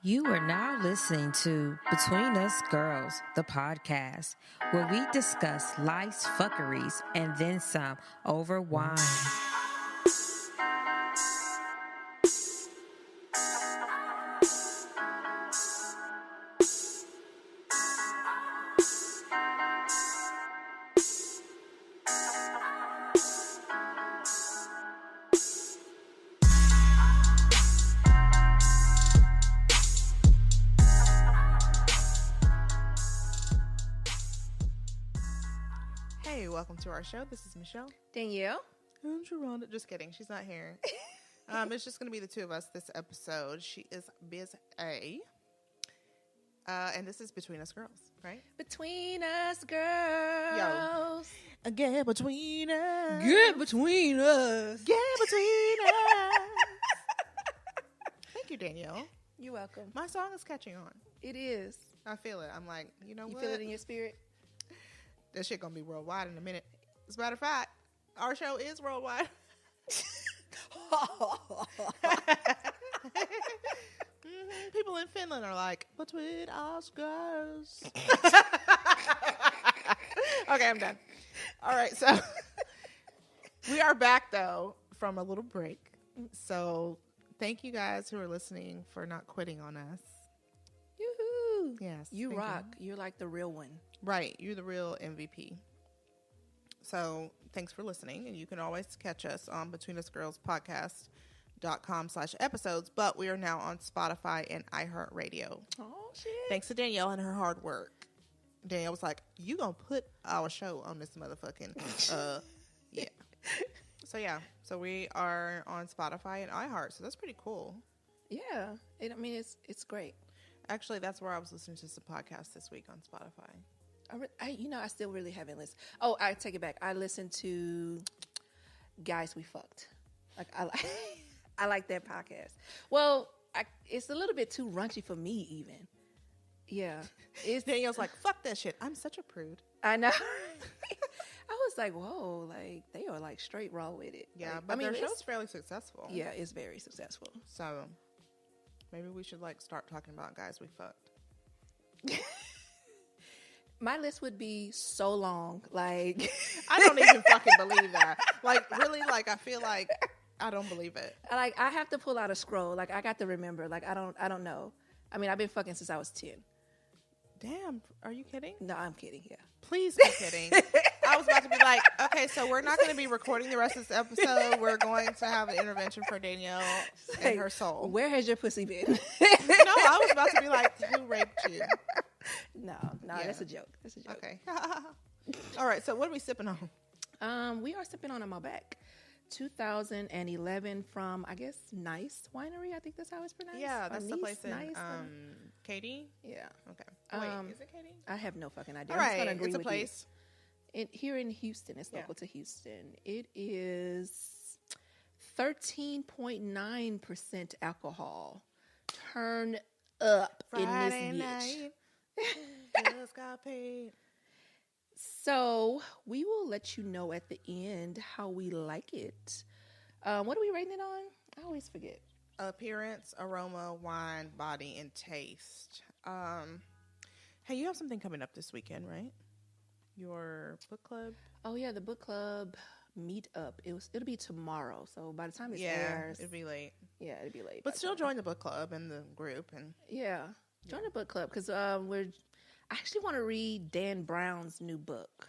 You are now listening to Between Us Girls, the podcast, where we discuss life's fuckeries and then some over wine. Hey, welcome to our show. This is Michelle. Danielle. And Sharonda. Just kidding. She's not here. It's just going to be the two of us this episode. She is busy. And this is Between Us Girls, right? Between Us Girls. Yo. Get between us. Get between us. Get between us. Thank you, Danielle. You're welcome. My song is catching on. It is. I feel it. I'm like, you know what? You feel it in your spirit? That shit gonna be worldwide in a minute. As a matter of fact, our show is worldwide. People in Finland are like, Between Us Girls. Okay, I'm done. All right, so we are back, though, from a little break. So thank you guys who are listening for not quitting on us. Yoo-hoo. Yes. You rock. You're like the real one. Right. You're the real MVP. So thanks for listening. And you can always catch us on betweenusgirlspodcast.com/episodes. But we are now on Spotify and iHeartRadio. Oh, shit. Thanks to Danielle and her hard work. Danielle was like, you going to put our show on this motherfucking, yeah. So, yeah. So we are on Spotify and iHeart. So that's pretty cool. Yeah. It's great. Actually, that's where I was listening to some podcasts this week on Spotify. I still really haven't listened. Oh, I take it back. I listened to Guys We Fucked. I like that podcast. Well, it's a little bit too raunchy for me, even. Yeah. Danielle's like, fuck that shit. I'm such a prude. I know. I was like, whoa, like they are like straight raw with it. Yeah, like, but their show's fairly successful. Yeah, it's very successful. So maybe we should start talking about guys we fucked. My list would be so long. Like I don't even fucking believe that. Really, I feel like I don't believe it. I have to pull out a scroll. Like I got to remember. Like I don't know. I mean, I've been fucking since I was 10. Damn, are you kidding? No, I'm kidding. Yeah. Please be kidding. I was about to be like, okay, so we're not going to be recording the rest of this episode. We're going to have an intervention for Danielle and her soul. Where has your pussy been? No, I was about to be like, who raped you? No, yeah. That's a joke. Okay. All right, so what are we sipping on? We are sipping on a Malbec. 2011 from, I guess, Nice Winery. I think that's how it's pronounced. Yeah, that's the place in Nice, Katy? Yeah. Okay. Wait, is it Katy? I have no fucking idea. All right, I'm just gonna agree it's a with place. Here in Houston. It's local to Houston. It is 13.9% alcohol. Turn up Friday in this night. Just got paid. So we will let you know at the end how we like it. What are we rating it on? I always forget. Appearance, aroma, wine, body, and taste. Hey, you have something coming up this weekend, right? Your book club? Oh yeah, the book club meetup. It'll be tomorrow. So by the time it airs, it'll be late. Yeah, it'll be late. But still join the book club and the group and join the book club because I actually want to read Dan Brown's new book.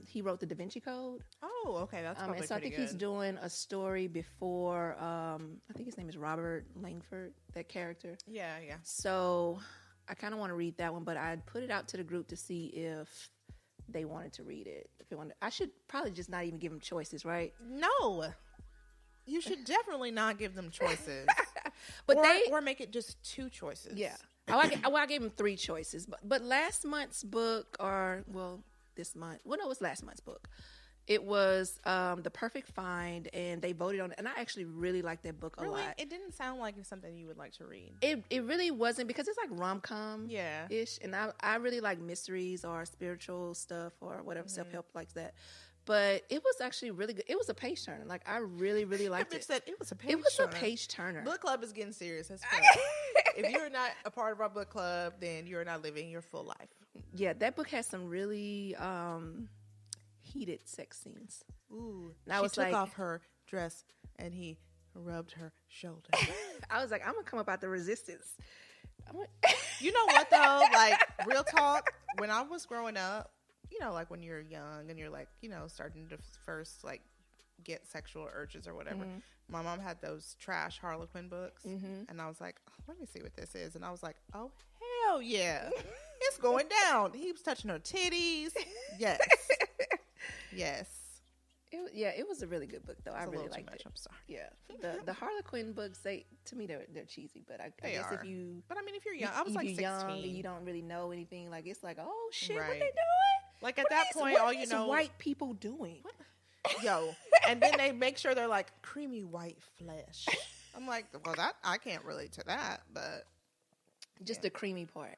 He wrote the Da Vinci Code. Oh, okay, that's probably and so I think he's doing a story before. I think his name is Robert Langford. That character. Yeah. So I kind of want to read that one, but I'd put it out to the group to see if they wanted to read it. I should probably just not even give them choices, right? No, you should definitely not give them choices. But or make it just two choices. Yeah. I gave them 3 choices, but last month's book, this month. Well, no, it was last month's book. It was The Perfect Find, and they voted on it. And I actually really liked that book a lot. It didn't sound like it's something you would like to read. It really wasn't, because it's like rom-com ish, and I really like mysteries or spiritual stuff or whatever, self-help like that. But it was actually really good. It was a page turner. Like I really, really liked it. Said it was a page. It was a page turner. Book club is getting serious. That's If you're not a part of our book club, then you're not living your full life. Yeah, that book has some really heated sex scenes. Ooh, and I she was took like, off her dress and he rubbed her shoulder. I was like, I'm gonna come up out the resistance. You know what though? Like, real talk. When I was growing up, you know, like when you're young and you're like, you know, starting to first like get sexual urges or whatever. Mm-hmm. My mom had those trash Harlequin books, Mm-hmm. and I was like, oh, let me see what this is. And I was like, oh hell yeah, it's going down. He was touching her titties. Yes, yes. It was a really good book though. I really liked it. I'm sorry. Yeah, the Harlequin books, to me they're cheesy, but I guess are. if you But I mean, if you're young, I was like 16. Young and you don't really know anything, like it's like, oh shit, what Right. they doing? Like at What that are point, what all are you these know, white people doing? yo, and then they make sure they're like creamy white flesh. I'm like, well, that I can't relate to that, but Just the creamy part.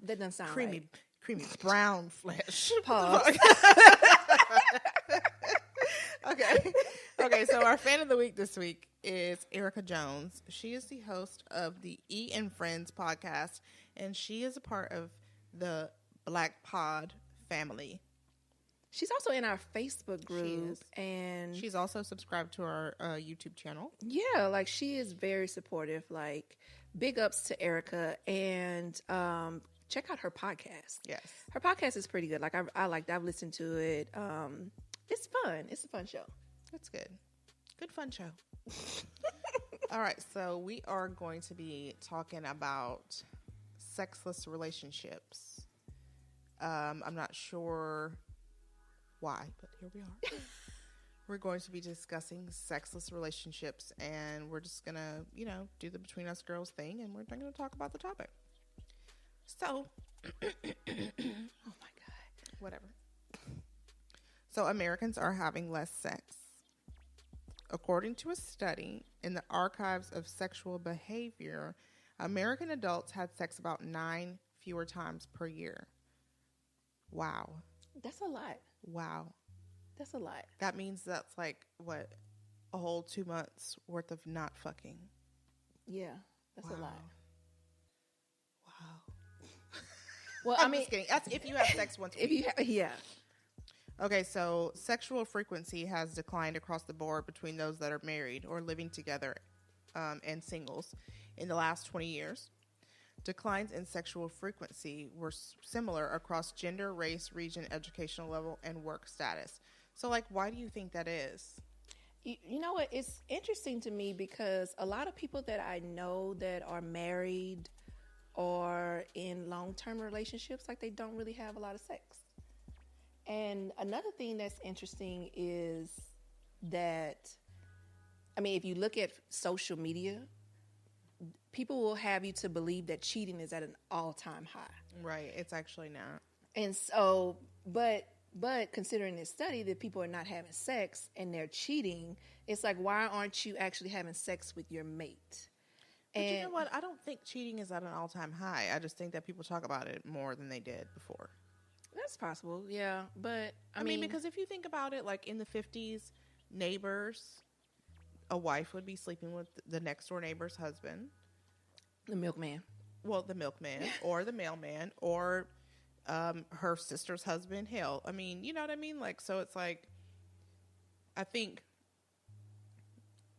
That doesn't sound creamy right. brown flesh. Pause. Okay. So our fan of the week this week is Erica Jones. She is the host of the E and Friends podcast, and she is a part of the Black Pod family. She's also in our Facebook group, and she's also subscribed to our YouTube channel. Yeah, like she is very supportive. Like, big ups to Erica, and check out her podcast. Yes, her podcast is pretty good. Like I liked. I've listened to it. It's fun. It's a fun show. That's good. Good fun show. All right, so we are going to be talking about sexless relationships. I'm not sure why, but here we are. We're going to be discussing sexless relationships, and we're just gonna, do the Between Us Girls thing, and we're going to talk about the topic. So, Oh my God. Whatever. So, Americans are having less sex. According to a study in the Archives of Sexual Behavior, American adults had sex about 9 fewer times per year. Wow. That's a lot. Wow. That's a lot. That means that's like, what, a whole 2 months worth of not fucking. Yeah, that's a lot. Wow. Well, I'm just kidding. That's if you have sex once a week. Yeah. Okay, so sexual frequency has declined across the board between those that are married or living together and singles in the last 20 years. Declines in sexual frequency were similar across gender, race, region, educational level, and work status. So, like, why do you think that is? You know what? It's interesting to me because a lot of people that I know that are married or in long-term relationships, like, they don't really have a lot of sex. And another thing that's interesting is that, I mean, if you look at social media, people will have you to believe that cheating is at an all-time high. Right. It's actually not. And so, but considering this study that people are not having sex and they're cheating, it's like, why aren't you actually having sex with your mate? But you know what? I don't think cheating is at an all-time high. I just think that people talk about it more than they did before. That's possible, yeah. But I mean, because if you think about it, like in the 50s, neighbors, a wife would be sleeping with the next door neighbor's husband. The milkman. Well, the milkman or the mailman or her sister's husband. Hell, I mean, you know what I mean? Like, so it's like, I think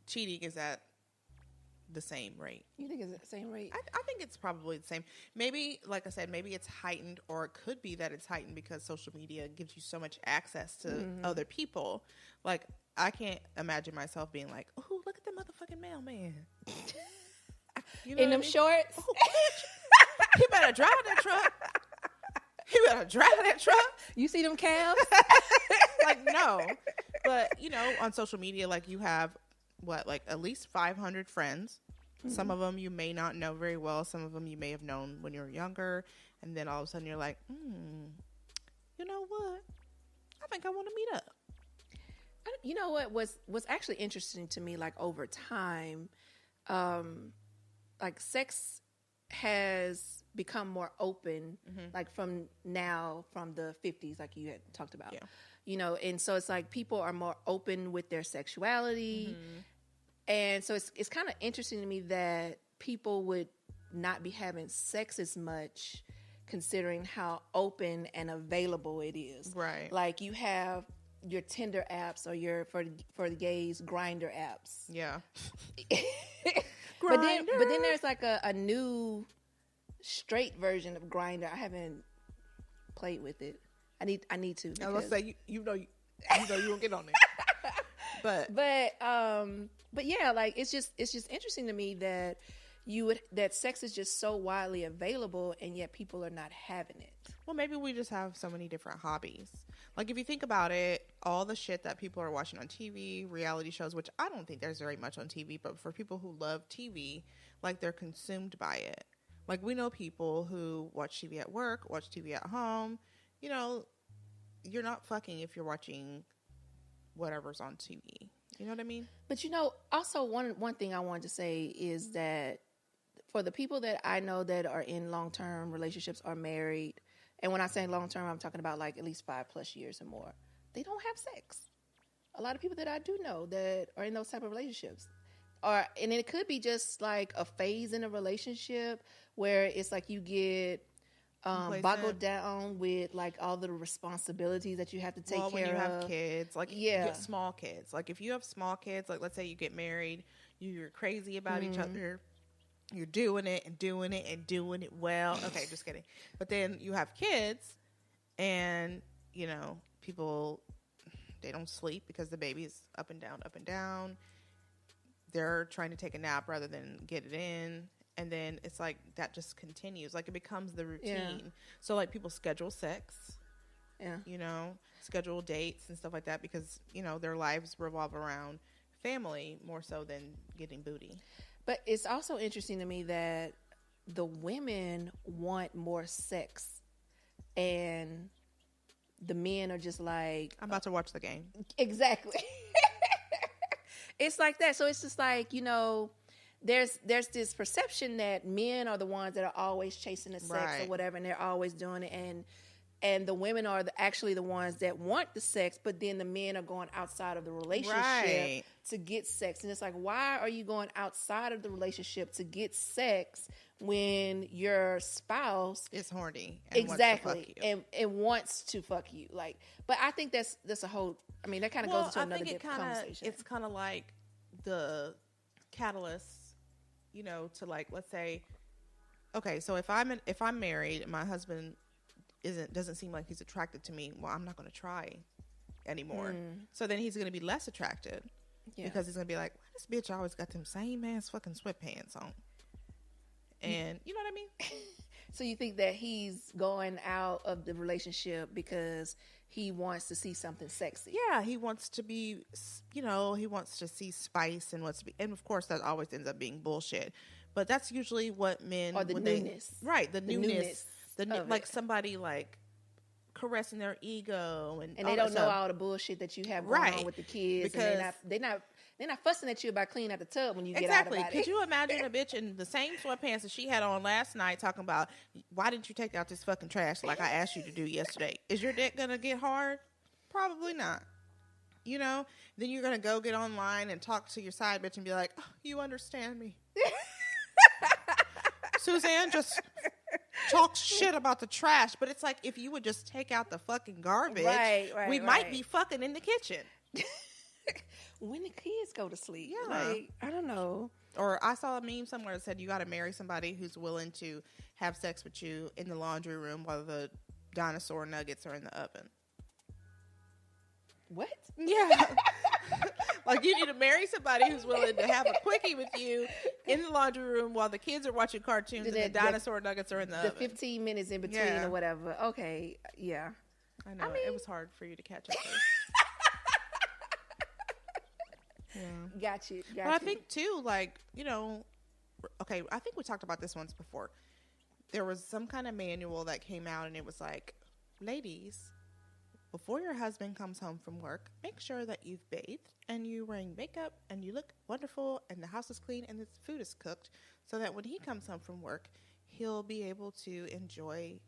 cheating is at the same rate. You think it's the same rate? I think it's probably the same. Maybe, like I said, maybe it's heightened, or it could be that it's heightened because social media gives you so much access to other people. Like, I can't imagine myself being like, oh, look at the motherfucking mailman. You know in them shorts? Oh, he better drive that truck. He better drive that truck. You see them calves? Like, no. But, on social media, like, you have, at least 500 friends. Mm-hmm. Some of them you may not know very well. Some of them you may have known when you were younger. And then all of a sudden you're like, you know what? I think I want to meet up. You know what was actually interesting to me, like, over time, like, sex has become more open, like, from the 50s, like you had talked about. Yeah. And so it's like people are more open with their sexuality. And so it's kind of interesting to me that people would not be having sex as much, considering how open and available it is. Right. Like you have your Tinder apps or your for the gays Grindr apps. Yeah. But then there's like a new straight version of Grindr. I haven't played with it. I need to. I was gonna say you know you won't get on there. But yeah, like it's just interesting to me that that sex is just so widely available and yet people are not having it. Well, maybe we just have so many different hobbies. Like if you think about it, all the shit that people are watching on TV, reality shows, which I don't think there's very much on TV, but for people who love TV, like they're consumed by it. Like we know people who watch TV at work, watch TV at home. You know, you're not fucking if you're watching whatever's on TV. You know what I mean? But also one thing I wanted to say is that for the people that I know that are in long-term relationships or married, and when I say long-term, I'm talking about like at least 5+ years or more, they don't have sex. A lot of people that I do know that are in those type of relationships. And it could be just like a phase in a relationship where it's like you get boggled down with like all the responsibilities that you have to take care of. When you have kids, like you get small kids. Like if you have small kids, like let's say you get married, you're crazy about each other. You're doing it and doing it and doing it well. Okay, just kidding. But then you have kids and, people, they don't sleep because the baby's up and down, up and down. They're trying to take a nap rather than get it in. And then it's like that just continues. Like it becomes the routine. Yeah. So like people schedule sex. Yeah. Schedule dates and stuff like that because, their lives revolve around family more so than getting booty. But it's also interesting to me that the women want more sex and the men are just like... I'm about to watch the game. Exactly. It's like that. So it's just like, there's this perception that men are the ones that are always chasing the sex or whatever, and they're always doing it. And the women are actually the ones that want the sex, but then the men are going outside of the relationship to get sex. And it's like, why are you going outside of the relationship to get sex when your spouse is horny and wants to fuck you. And wants to fuck you? Like, but I think that's a whole. I mean, that kind of goes into another conversation. It's kind of like the catalyst, to like, let's say, okay, so if I'm married and my husband doesn't seem like he's attracted to me, well, I'm not going to try anymore. So then he's going to be less attracted because he's going to be like, this bitch always got them same ass fucking sweatpants on. And you know what I mean? So you think that he's going out of the relationship because he wants to see something sexy? Yeah, he wants to be, he wants to see spice and and of course that always ends up being bullshit. But that's usually what men... Or the newness. The newness. Like somebody like caressing their ego and they don't know all the bullshit that you have going on with the kids, because and they're not fussing at you about cleaning out the tub when you get out about it. Could you imagine a bitch in the same sweatpants that she had on last night talking about, why didn't you take out this fucking trash like I asked you to do yesterday? Is your dick gonna get hard? Probably not. Then you're gonna go get online and talk to your side bitch and be like, oh, you understand me. Suzanne just talks shit about the trash, but it's like, if you would just take out the fucking garbage, we might be fucking in the kitchen. When the kids go to sleep. Yeah. Like, I don't know. Or I saw a meme somewhere that said you got to marry somebody who's willing to have sex with you in the laundry room while the dinosaur nuggets are in the oven. What? Yeah. Like, you need to marry somebody who's willing to have a quickie with you in the laundry room while the kids are watching cartoons and the dinosaur nuggets are in the oven. 15 minutes in between or whatever. Okay, yeah. I know. It was hard for you to catch up with. Yeah. Got you. But I think, too, like, okay, I think we talked about this once before. There was some kind of manual that came out, and it was like, ladies, before your husband comes home from work, make sure that you've bathed and you're wearing makeup and you look wonderful and the house is clean and the food is cooked, so that when he comes home from work, he'll be able to enjoy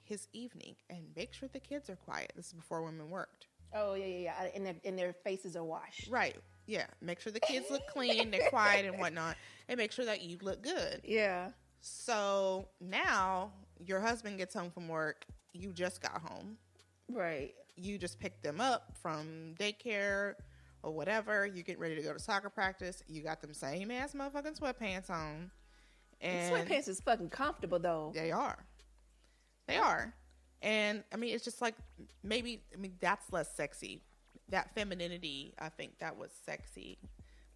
his evening, and make sure the kids are quiet. This is before women worked. Oh, yeah. And their faces are washed. Right. Yeah. Make sure the kids look clean, they're quiet and whatnot, and make sure that you look good. Yeah. So now your husband gets home from work. You just got home. Right. You just picked them up from daycare or whatever. You get ready to go to soccer practice. You got them same ass motherfucking sweatpants on. And sweatpants is fucking comfortable though. They are. They are. And I mean, it's just like that's less sexy. That femininity, I think that was sexy.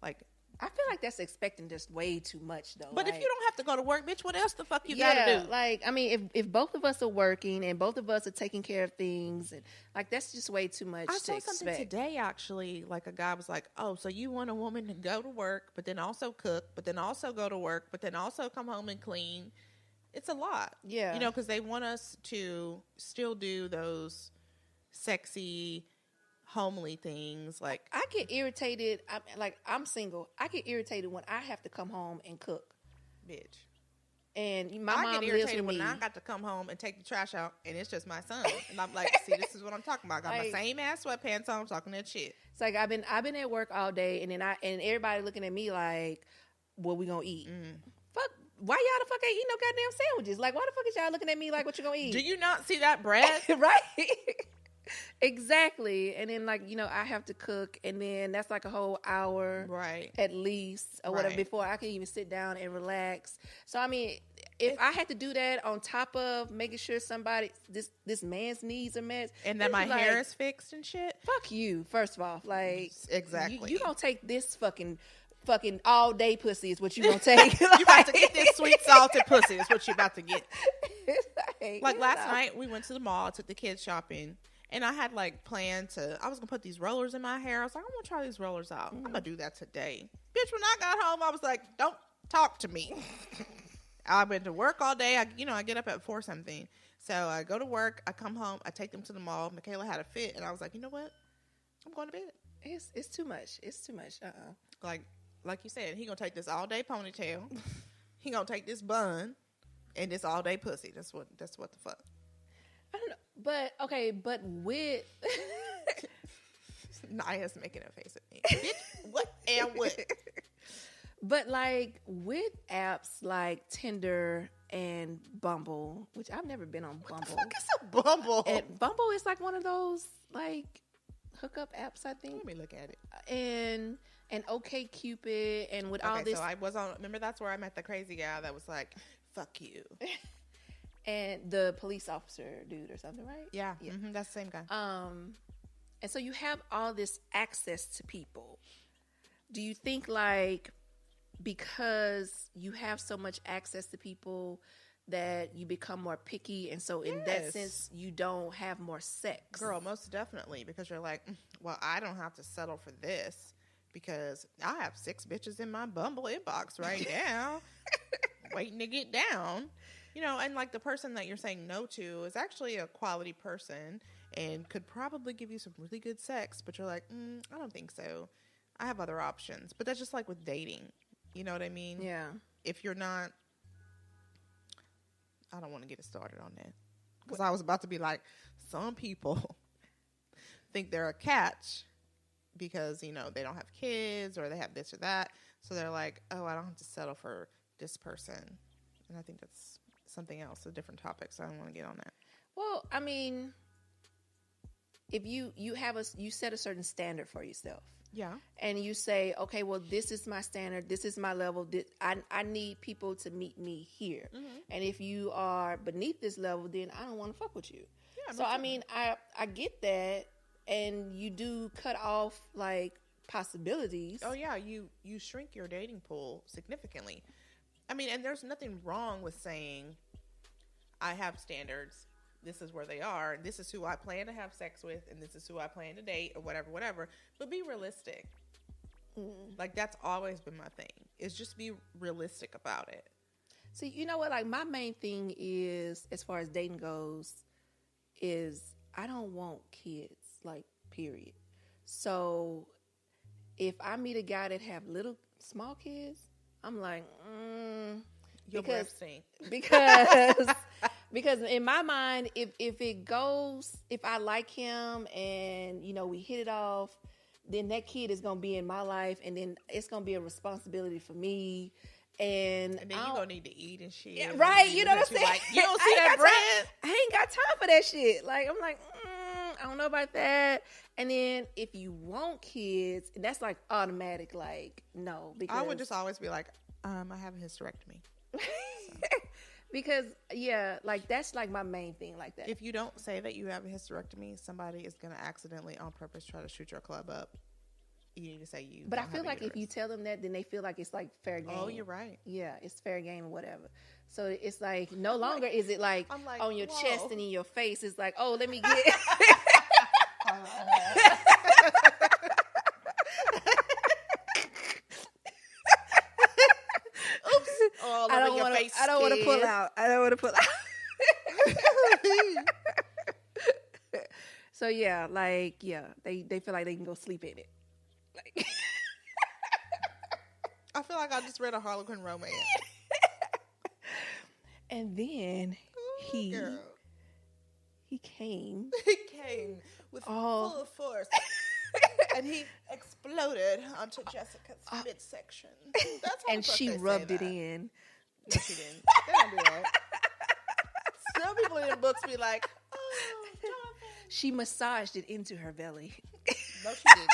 Like, I feel like that's expecting just way too much, though. But like, if you don't have to go to work, bitch, what else the fuck you gotta do? Like, I mean, if both of us are working and both of us are taking care of things, and like that's just way too much. I saw something today, actually. Like a guy was like, "Oh, so you want a woman to go to work, but then also cook, but then also go to work, but then also come home and clean?" It's a lot, yeah. You know, because they want us to still do those sexy, homely things. Like, I get irritated. I'm single. I get irritated when I have to come home and cook, bitch. And my I mom get lives irritated with when me. I got to come home and take the trash out, and it's just my son, and I'm like, "See, this is what I'm talking about. I got like, my same ass sweatpants on, talking that shit." It's like I've been at work all day, and then everybody looking at me like, "What we gonna eat?" Fuck. Why y'all the fuck ain't eat no goddamn sandwiches? Like, why the fuck is y'all looking at me like, "What you gonna eat?" Do you not see that bread? Right. Exactly. And then, like, you know, I have to cook, and then that's like a whole hour, right, at least, or whatever, before I can even sit down and relax. So I mean, if I had to do that on top of making sure this man's needs are met, and that my hair is fixed and shit, fuck you. First of all, like, exactly, you gonna take this fucking all day pussy is what you gonna take. You about to get this sweet salted pussy is what you about to get. Like last night we went to the mall, took the kids shopping, and I had like planned I was gonna put these rollers in my hair. I was like, I'm gonna try these rollers out. I'm gonna do that today. Bitch, when I got home, I was like, don't talk to me. I went to work all day. I get up at 4 something. So I go to work, I come home, I take them to the mall. Michaela had a fit, and I was like, you know what? I'm going to bed. It's too much. It's too much. Like you said, he gonna take this all day ponytail. He gonna take this bun and this all day pussy. That's what the fuck. I don't know, but with Naya's making a face at me. Bitch, what and what? But like with apps like Tinder and Bumble, which I've never been on Bumble. What the fuck is a Bumble? And Bumble is like one of those like hookup apps, I think. Let me look at it. And OkCupid and with all this. So I was on. Remember, that's where I met the crazy guy that was like, "Fuck you," and the police officer dude or something, right? Yeah. Mm-hmm, that's the same guy. And so you have all this access to people. Do you think like because you have so much access to people that you become more picky, and so in that sense you don't have more sex? Girl, most definitely, because you're like, well, I don't have to settle for this because I have 6 bitches in my Bumble inbox right now waiting to get down. You know, and like the person that you're saying no to is actually a quality person and could probably give you some really good sex, but you're like, I don't think so. I have other options. But that's just like with dating. You know what I mean? Yeah. If you're not, I don't want to get it started on that. Because I was about to be like, some people think they're a catch because, you know, they don't have kids or they have this or that. So they're like, oh, I don't have to settle for this person. And I think that's something else, a different topic. So I don't want to get on that. Well, I mean, if you set a certain standard for yourself. Yeah. And you say, okay, well, this is my standard. This is my level. I need people to meet me here. Mm-hmm. And if you are beneath this level, then I don't want to fuck with you. Yeah, so, I mean, I get that. And you do cut off, like, possibilities. Oh, yeah. You shrink your dating pool significantly. I mean, and there's nothing wrong with saying, I have standards. This is where they are. This is who I plan to have sex with, and this is who I plan to date, or whatever. But be realistic. Like, that's always been my thing. Is just be realistic about it. See, you know what? Like, my main thing is, as far as dating goes, is I don't want kids. Like, period. So, if I meet a guy that have small kids, I'm like, because because in my mind, if I like him and, you know, we hit it off, then that kid is going to be in my life, and then it's going to be a responsibility for me. And then you're going to need to eat and shit. Yeah, right, you know what I'm saying? Like, you don't see that bread? I ain't got time for that shit. Like, I'm like, I don't know about that. And then if you want kids, that's like automatic, like, no. Because I would just always be like, I have a hysterectomy. Because, yeah, like, that's like my main thing like that. If you don't say that you have a hysterectomy, somebody is going to accidentally on purpose try to shoot your club up. You need to say you. But I feel like if you tell them that, then they feel like it's like fair game. Oh, you're right. Yeah, it's fair game or whatever. So it's like no longer is it like on your chest and in your face. It's like, oh, let me get. Oops! All over your face. I don't want to pull out. I don't want to pull out. So yeah, like they feel like they can go sleep in it. Like, I feel like I just read a Harlequin romance. And then he came. He came with full force. And he exploded onto Jessica's midsection. That's how And she rubbed it in. No, she didn't. They don't do that. Some people in the books be like, oh, Jonathan. She massaged it into her belly. No, she didn't.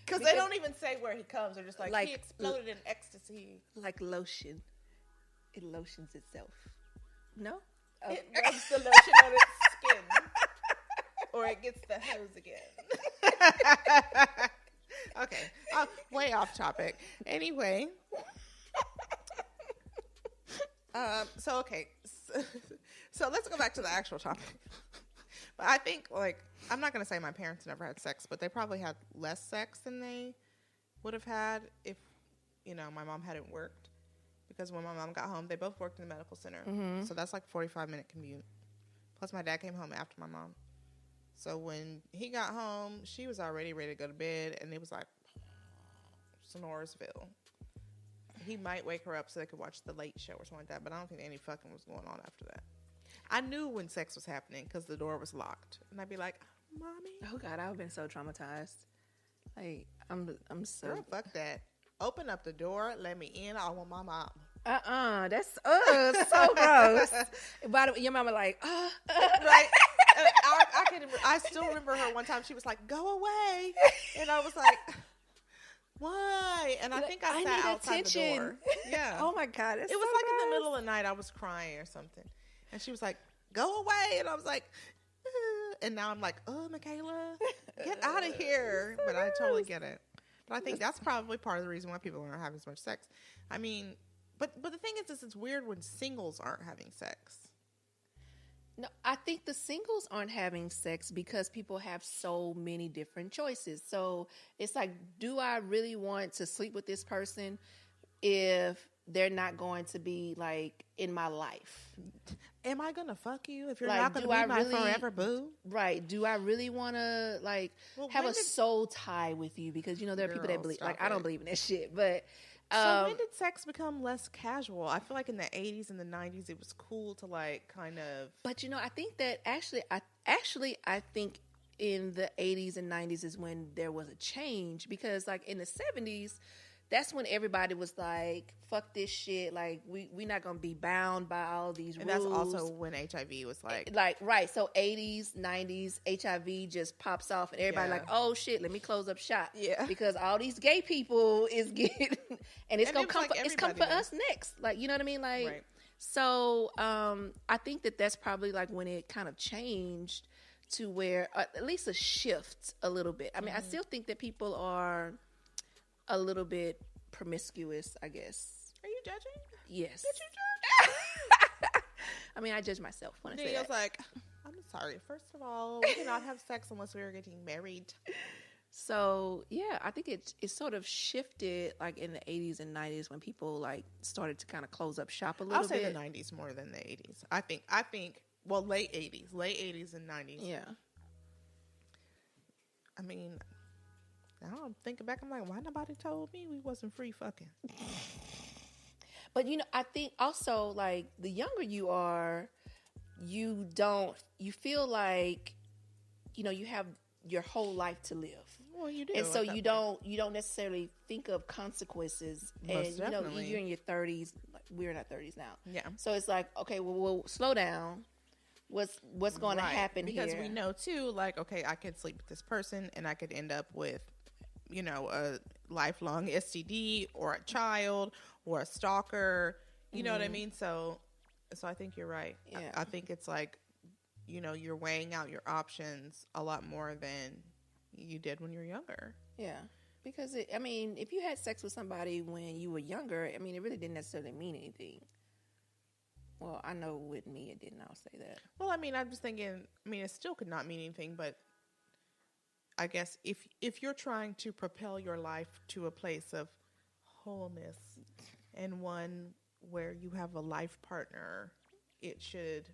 Because they don't even say where he comes. They're just like he exploded in ecstasy. Like lotion. It lotions itself. No? Oh. It rubs the lotion on its skin. Or it gets the hose again. Okay. Way off topic. Anyway. So let's go back to the actual topic. But I think, like, I'm not going to say my parents never had sex, but they probably had less sex than they would have had if, my mom hadn't worked. Because when my mom got home, they both worked in the medical center. Mm-hmm. So that's like 45-minute commute. Plus, my dad came home after my mom. So when he got home, she was already ready to go to bed, and it was like Snoresville. He might wake her up so they could watch The Late Show or something like that, but I don't think any fucking was going on after that. I knew when sex was happening because the door was locked, and I'd be like, "Mommy." Oh God, I've been so traumatized. Like I'm so. Girl, fuck that. Open up the door, let me in. I want my mom. That's so gross. But your mama like, right. I still remember her one time. She was like, "Go away," and I was like, "Why?" And I think I sat outside attention. the door. Yeah. Oh my God, it was like in the middle of the night. I was crying or something, and she was like, "Go away," and I was like, and now I'm like, "Oh, Michaela, get out of here!" But I totally get it. But I think that's probably part of the reason why people aren't having so much sex. I mean, but the thing is it's weird when singles aren't having sex. No, I think the singles aren't having sex because people have so many different choices. So it's like, do I really want to sleep with this person if they're not going to be like in my life? Am I gonna fuck you if you're not gonna be my forever boo? Right. Do I really want to have a soul tie with you? Because there are people that believe I don't believe in that shit, but. So when did sex become less casual? I feel like in the 80s and the 90s, it was cool to kind of. But I think that I think in the 80s and 90s is when there was a change, because in the 70s, that's when everybody was like, fuck this shit. Like, we not going to be bound by all these rules. And that's also when HIV was right. So 80s, 90s, HIV just pops off and everybody like, oh shit, let me close up shop. Yeah. Because all these gay people is getting, and it's going to come it's come for us next. Like, you know what I mean? Like, right. So I think that's probably when it kind of changed to where, at least a shift a little bit. I mean, I still think that people are a little bit promiscuous, I guess. Are you judging? Yes. Did you judge? I mean, I judge myself when I say that. Like, I'm sorry. First of all, we cannot have sex unless we are getting married. So, yeah, I think it sort of shifted in the 80s and 90s when people started to kind of close up shop a little bit. I'll say the 90s more than the 80s. I think, well, late 80s and 90s. Yeah. I mean, now I'm thinking back, I'm like, why nobody told me we wasn't free fucking? But, I think also, the younger you are, you feel like, you have your whole life to live. Well, you do. And so at you that point. don't necessarily think of consequences. Most And definitely. you're in your 30s. Like, we're in our 30s now. Yeah. So it's like, okay, well slow down. What's going to happen because here? we know too, like, okay, I could sleep with this person and I could end up with, you know, a lifelong STD or a child or a stalker. You know what I mean? So I think you're right. Yeah. I think it's like, you know, you're weighing out your options a lot more than you did when you were younger. Yeah. Because, if you had sex with somebody when you were younger, it really didn't necessarily mean anything. Well, I know with me, it didn't. I'll say that. Well, I'm just thinking, it still could not mean anything, but I guess if you're trying to propel your life to a place of wholeness and one where you have a life partner, it should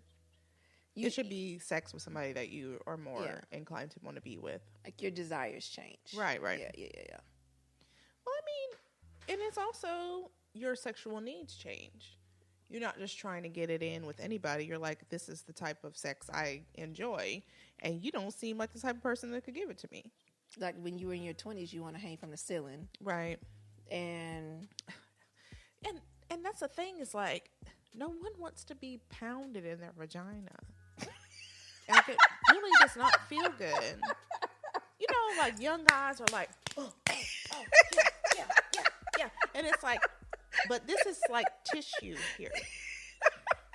be sex with somebody that you are more inclined to want to be with. Like your desires change. Right. Yeah. Well, and it's also your sexual needs change. You're not just trying to get it in with anybody. You're like, this is the type of sex I enjoy, and you don't seem like the type of person that could give it to me. Like when you were in your 20s, you want to hang from the ceiling. Right. And that's the thing, is like, no one wants to be pounded in their vagina. Like, it really does not feel good. You know, like, young guys are like, oh, yeah. And it's like, but this is like tissue here.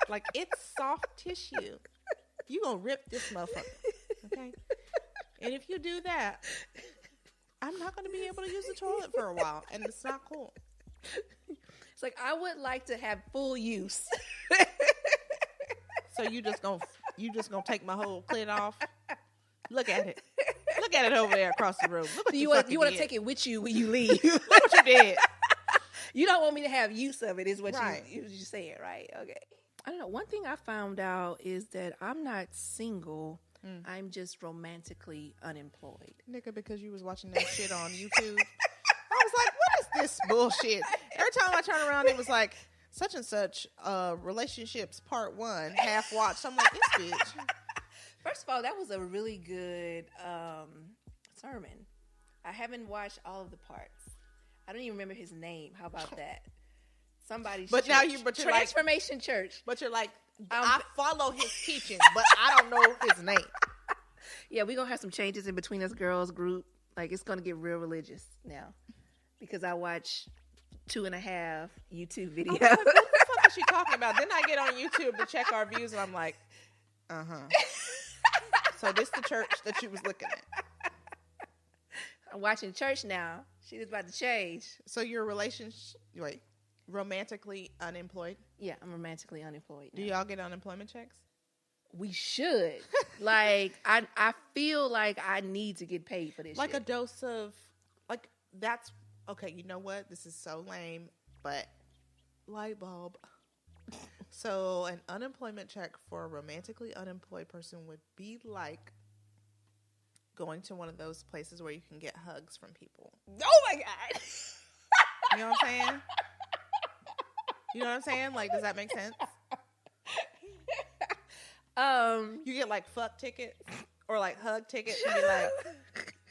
Like, it's soft tissue. You gonna rip this motherfucker, okay? And if you do that, I'm not gonna be able to use the toilet for a while, and it's not cool. it's like, I would like to have full use. So you just gonna take my whole clit off? Look at it. Look at it over there across the room. Look what you want did. to take it with you when you leave. Look what you did. You don't want me to have use of it, is what Right. you're saying, right? Okay. I don't know. One thing I found out is that I'm not single. I'm just romantically unemployed. Nigga, because you was watching that shit on YouTube. I was like, what is this bullshit? Every time I turn around, it was like, such and such relationships part 1, half watched. I'm like, this bitch. First of all, that was a really good sermon. I haven't watched all of the parts. I don't even remember his name. How about that? Somebody's But church. now you're like, Transformation Church. but you're like, I follow his teaching, but I don't know his name. Yeah, we're going to have some changes in Between Us Girls group. Like, it's going to get real religious now. Because I watch 2.5 YouTube videos. I'm like, what the fuck is she talking about? Then I get on YouTube to check our views, and I'm like, So this the church that you was looking at. I'm watching church now. She was about to change. So your romantically unemployed? Yeah, I'm romantically unemployed now. Do y'all get unemployment checks? We should. Like, I feel like I need to get paid for this Like shit. a dose of, like, that's, okay, you know what? This is so lame, but light bulb. So an unemployment check for a romantically unemployed person would be like going to one of those places where you can get hugs from people. Oh my God. You know what I'm saying? You know what I'm saying? Like, does that make sense? You get like fuck tickets or like hug tickets and be like,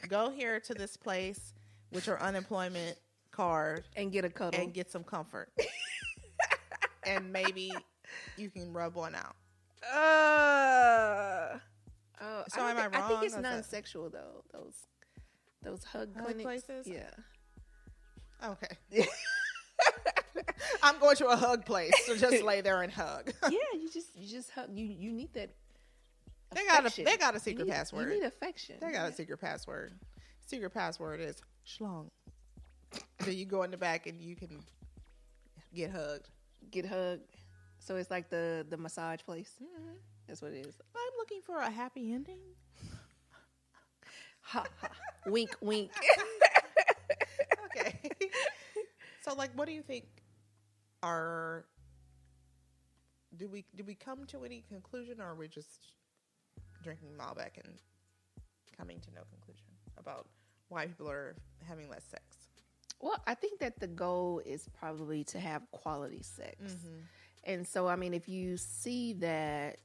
go here to this place with your unemployment card And get a cuddle. and get some comfort. And maybe you can rub one out. So am I wrong? I think it's Or is that- non-sexual though. Those hug Hug clinics. places? Yeah. Okay. I'm going to a hug place, so just lay there and hug. Yeah, you just hug. You need that. They affection. got a secret password. You need affection. They got a secret password. Secret password is schlong. Then you go in the back and you can get hugged. Get hugged. So it's like the massage place. Mm-hmm. That's what it is. I'm looking for a happy ending. Ha ha. Wink wink. Okay. So, like, what do you think do we come to any conclusion, or are we just drinking Malbec and coming to no conclusion about why people are having less sex? Well, I think that the goal is probably to have quality sex. Mm-hmm. And so, I mean, if you see that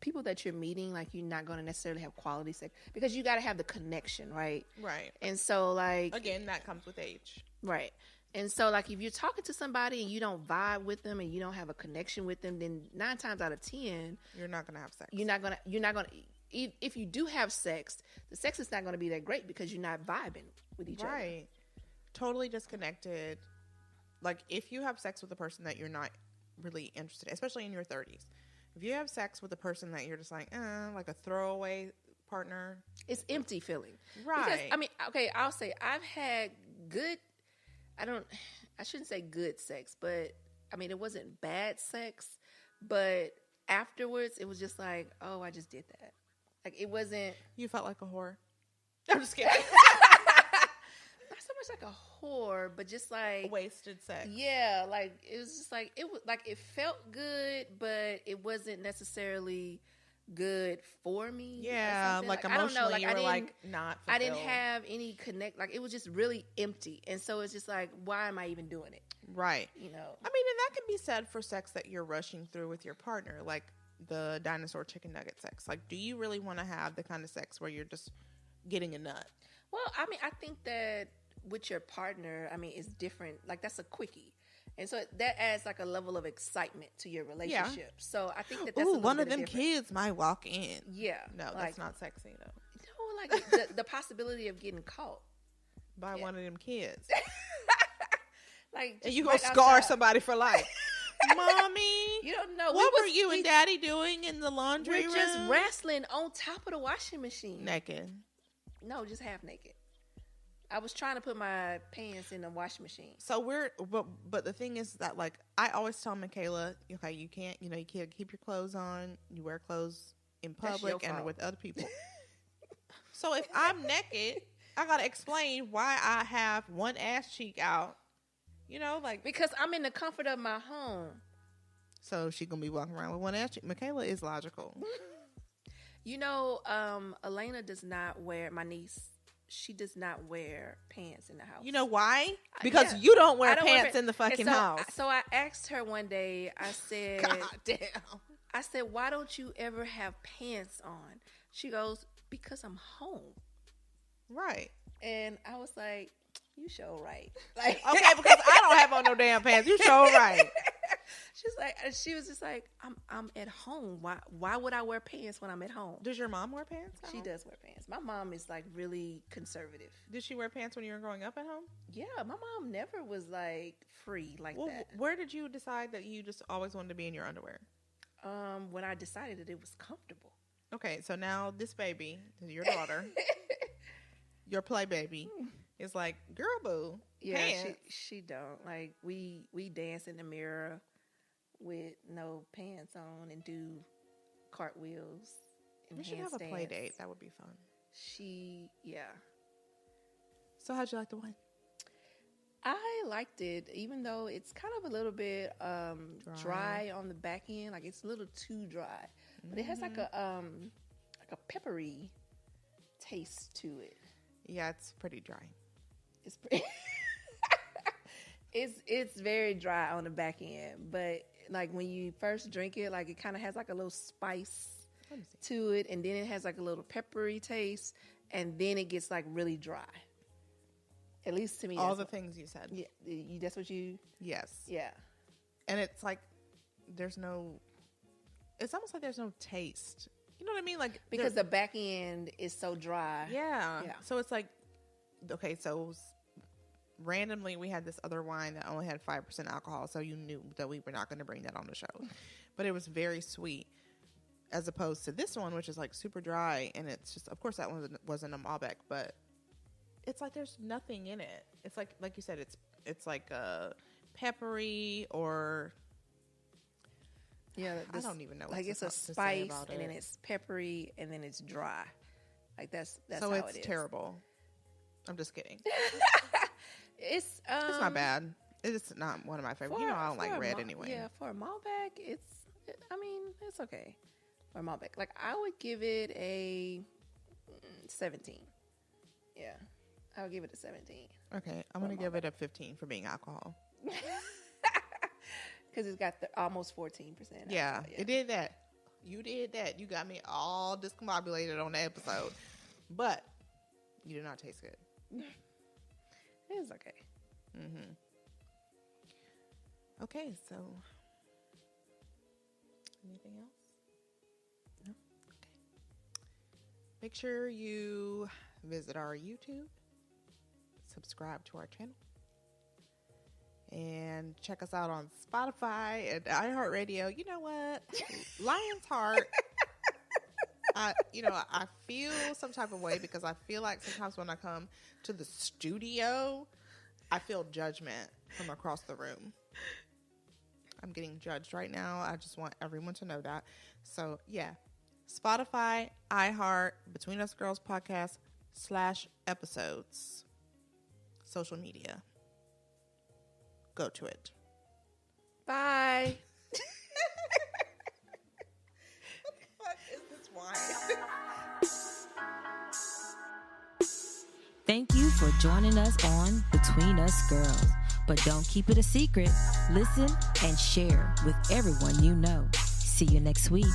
people that you're meeting, like you're not going to necessarily have quality sex because you got to have the connection, right? Right. And so like again, that comes with age. Right. And so like if you're talking to somebody and you don't vibe with them and you don't have a connection with them, then 9 times out of 10, you're not going to have sex. You're not going to if you do have sex, the sex is not going to be that great because you're not vibing with each other. Right. Totally disconnected. Like if you have sex with a person that you're not really interested in, especially in your 30s. If you have sex with a person that you're just like a throwaway partner, it's empty feeling. Right. Because, I mean, okay, I'll say I've had good, I shouldn't say good sex, but I mean, it wasn't bad sex, but afterwards it was just like, oh, I just did that. Like it wasn't. You felt like a whore. I'm just kidding. Not so much like a whore, but just like wasted sex. Yeah, like it was just like it felt good, but it wasn't necessarily good for me. Yeah, like emotionally, I don't know, you were like not fulfilled. I didn't have any connect. Like it was just really empty, and so it's just like, why am I even doing it? Right. You know. I mean, and that can be said for sex that you're rushing through with your partner, like the dinosaur chicken nugget sex. Like, do you really want to have the kind of sex where you're just getting a nut? Well, I mean, I think that with your partner, I mean, it's different. Like that's a quickie. And so that adds like a level of excitement to your relationship. Yeah. So I think that's one of them kids might walk in. Yeah. No, like, that's not sexy though. No, like the possibility of getting caught by one of them kids. Like, and you gonna scar somebody for life. Mommy, you don't know what were you and Daddy doing in the laundry room? We're just wrestling on top of the washing machine, naked. No, just half naked. I was trying to put my pants in the washing machine. So but the thing is that like I always tell Michaela, okay, you can't keep your clothes on. You wear clothes in public and with other people. So if I'm naked, I gotta explain why I have one ass cheek out. You know, like because I'm in the comfort of my home. So she gonna be walking around with one ass cheek. Michaela is logical. You know, Elena does not wear, my niece. She does not wear pants in the house. You know why? Because you don't wear pants in the fucking house. So I asked her one day, I said, God damn. I said, why don't you ever have pants on? She goes, because I'm home. Right. And I was like, you sure right. Like, okay, because I don't have on no damn pants. You sure right. She was just like, I'm at home. Why would I wear pants when I'm at home? Does your mom wear pants? She does wear pants. My mom is like really conservative. Did she wear pants when you were growing up at home? Yeah, my mom never was like free like that. Where did you decide that you just always wanted to be in your underwear? When I decided that it was comfortable. Okay, so now this baby, your daughter, your play baby, is like, girl, boo. Yeah, pants. she don't like. We dance in the mirror with no pants on and do cartwheels. We should have a play date. That would be fun. Yeah. So how'd you like the wine? I liked it, even though it's kind of a little bit dry on the back end. Like it's a little too dry, but it has like a peppery taste to it. Yeah, it's pretty dry. It's pretty. It's very dry on the back end, but like when you first drink it, like it kind of has like a little spice to it, and then it has like a little peppery taste, and then it gets like really dry. At least to me. All the things you said. Yeah, that's what you. Yes. Yeah. And it's like it's almost like there's no taste. You know what I mean? Like because the back end is so dry. Yeah. So it's like, okay, so randomly we had this other wine that only had 5% alcohol, so you knew that we were not going to bring that on the show. But it was very sweet, as opposed to this one, which is like super dry, and it's just, of course, that one wasn't a Malbec, but it's like there's nothing in it. It's like you said, it's like peppery or. Yeah, I don't even know. Like it's a spice, and then it's peppery, and then it's dry. Like that's so how it's it is. Terrible. I'm just kidding. It's not bad. It's not one of my favorites. I don't like red anyway. Yeah, for a Malbec, it's okay. For a Malbec, like I would give it a 17. Yeah, I would give it a 17. Okay, I'm gonna give it a 15 for being alcohol. Because it's got almost 14%. Yeah, it did that You did that. You got me all discombobulated on the episode. But you did not taste good. It was okay. Mm-hmm. Okay, so anything else? No? Okay. Make sure you visit our YouTube, subscribe to our channel, and check us out on Spotify and iHeartRadio. You know what? Lion's Heart. I feel some type of way because I feel like sometimes when I come to the studio, I feel judgment from across the room. I'm getting judged right now. I just want everyone to know that. So, yeah. Spotify, iHeart, Between Us Girls Podcast /episodes. Social media. Go to it. Bye. What the fuck is this wine? Thank you for joining us on Between Us Girls. But don't keep it a secret. Listen and share with everyone you know. See you next week.